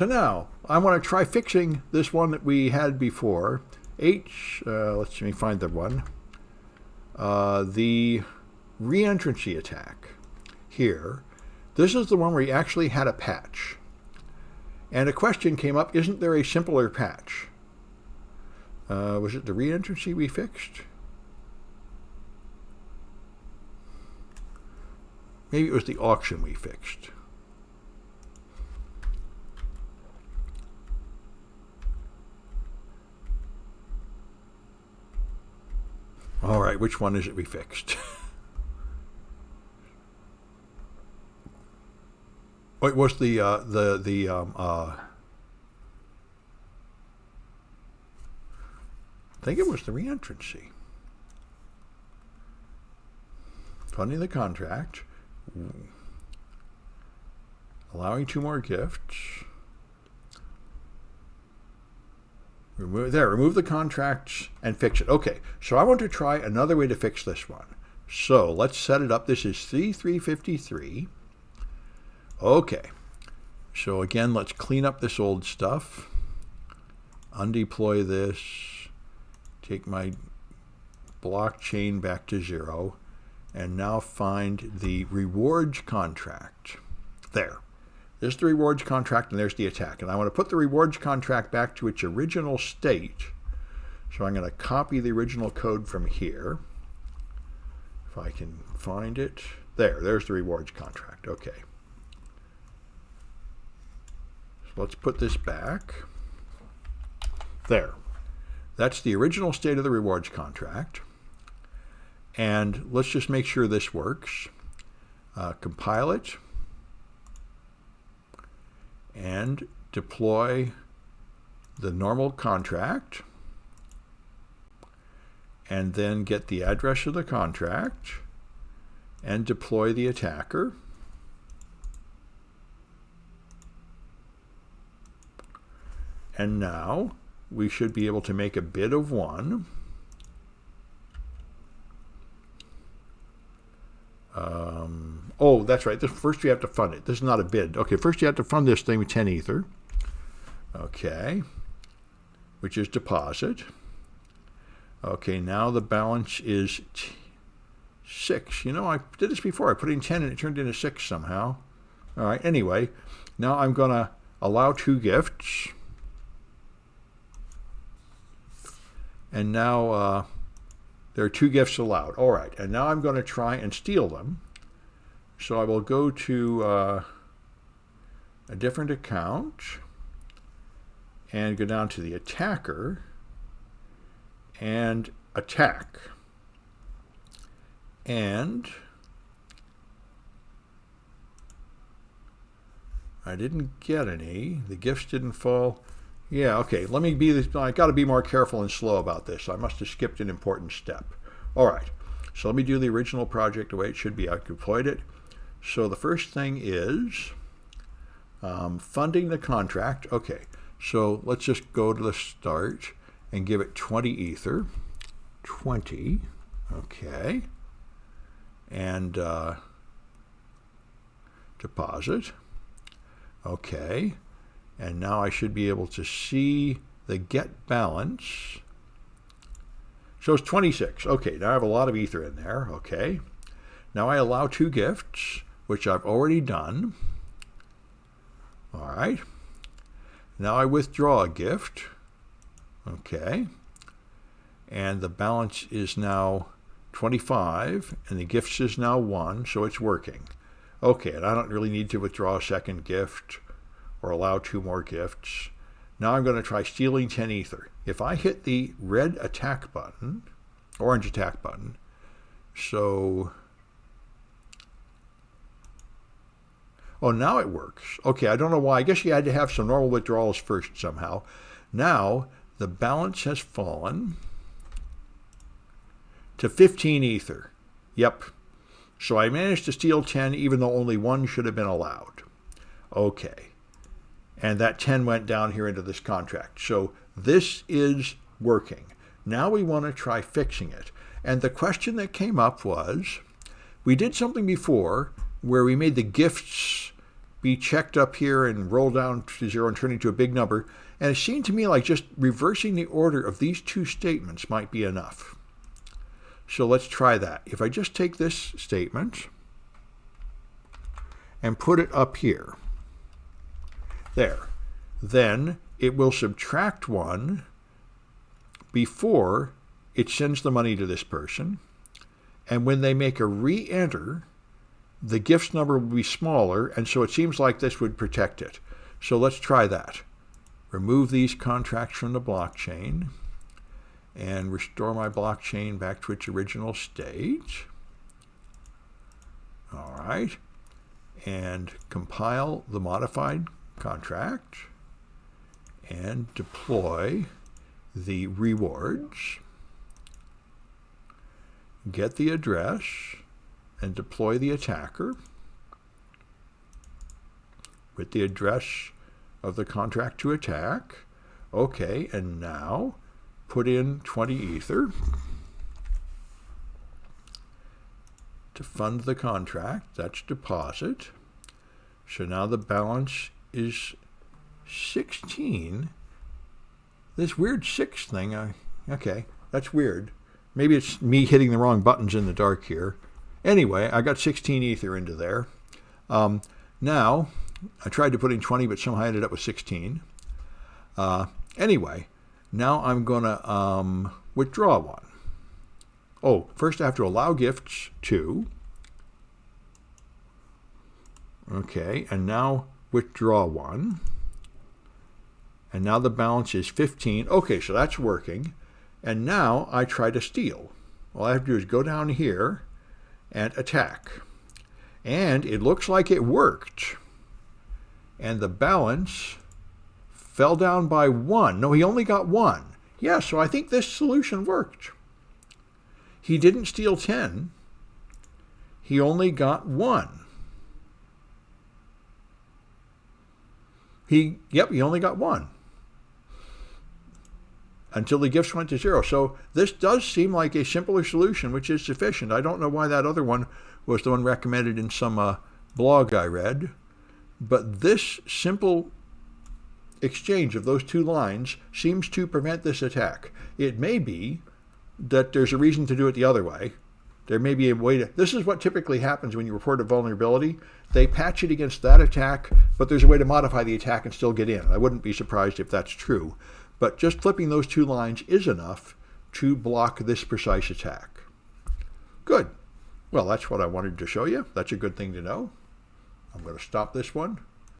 So now I want to try fixing this one that we had before. Let me find the one. The reentrancy attack here. This is the one where you actually had a patch. And a question came up, isn't there a simpler patch? Was it the reentrancy we fixed? Maybe it was the auction we fixed. All right, which one is it we fixed? It was I think it was the reentrancy. Funding the contract. Allowing 2 more gifts. Remove the contracts and fix it. Okay, so I want to try another way to fix this one. So let's set it up. This is C353. Okay, so again, let's clean up this old stuff. Undeploy this. Take my blockchain back to 0. And now find the rewards contract. There. There's the rewards contract, and there's the attack. And I want to put the rewards contract back to its original state. So I'm going to copy the original code from here. If I can find it. There's the rewards contract. Okay. So let's put this back. There. That's the original state of the rewards contract. And let's just make sure this works. Compile it. And deploy the normal contract. And then get the address of the contract. And deploy the attacker. And now we should be able to make a bid of 1. Oh, that's right. First you have to fund it. This is not a bid. Okay, first you have to fund this thing with 10 Ether. Okay, which is deposit. Okay, now the balance is 6. You know, I did this before. I put in 10 and it turned into 6 somehow. All right, anyway, now I'm going to allow 2 gifts. And now there are 2 gifts allowed. All right, and now I'm going to try and steal them. So I will go to a different account and go down to the attacker and attack. And I didn't get any. The gifts didn't fall. Yeah, okay. Let me I got to be more careful and slow about this. I must have skipped an important step. All right. So let me do the original project the way it should be. I deployed it. So the first thing is funding the contract. Okay. So let's just go to the start and give it 20 Ether. 20. Okay. And deposit. Okay. And now I should be able to see the get balance. So it's 26. Okay, now I have a lot of Ether in there. Okay. Now I allow 2 gifts, which I've already done. All right. Now I withdraw a gift. Okay. And the balance is now 25, and the gifts is now 1, so it's working. Okay, and I don't really need to withdraw a second gift or allow 2 more gifts. Now I'm going to try stealing 10 Ether. If I hit the red attack button, orange attack button, so... Oh, now it works. Okay, I don't know why. I guess you had to have some normal withdrawals first somehow. Now the balance has fallen to 15 Ether. Yep. So I managed to steal 10 even though only 1 should have been allowed. Okay. And that 10 went down here into this contract. So this is working. Now we want to try fixing it. And the question that came up was, we did something before where we made the gifts be checked up here and roll down to 0 and turn into a big number. And it seemed to me like just reversing the order of these two statements might be enough. So let's try that. If I just take this statement and put it up here, there, then it will subtract 1 before it sends the money to this person. And when they make a re-enter, the gifts number will be smaller, and so it seems like this would protect it. So let's try that. Remove these contracts from the blockchain and restore my blockchain back to its original state. All right. And compile the modified contract and deploy the rewards. Get the address and deploy the attacker with the address of the contract to attack. Okay, and now put in 20 Ether to fund the contract. That's deposit. So now the balance is 16. This weird 6 thing, okay, that's weird. Maybe it's me hitting the wrong buttons in the dark here. Anyway, I got 16 Ether into there. Now, I tried to put in 20, but somehow I ended up with 16. Anyway, now I'm going to withdraw 1. Oh, first I have to allow gifts 2. Okay, and now withdraw 1. And now the balance is 15. Okay, so that's working. And now I try to steal. All I have to do is go down here and attack. And it looks like it worked. And the balance fell down by 1. No, he only got 1. Yeah, so I think this solution worked. He didn't steal 10. He only got 1. He only got 1. Until the gifts went to 0. So this does seem like a simpler solution, which is sufficient. I don't know why that other one was the one recommended in some blog I read. But this simple exchange of those two lines seems to prevent this attack. It may be that there's a reason to do it the other way. There may be a way to... This is what typically happens when you report a vulnerability. They patch it against that attack, but there's a way to modify the attack and still get in. I wouldn't be surprised if that's true. But just flipping those two lines is enough to block this precise attack. Good. Well, that's what I wanted to show you. That's a good thing to know. I'm going to stop this one.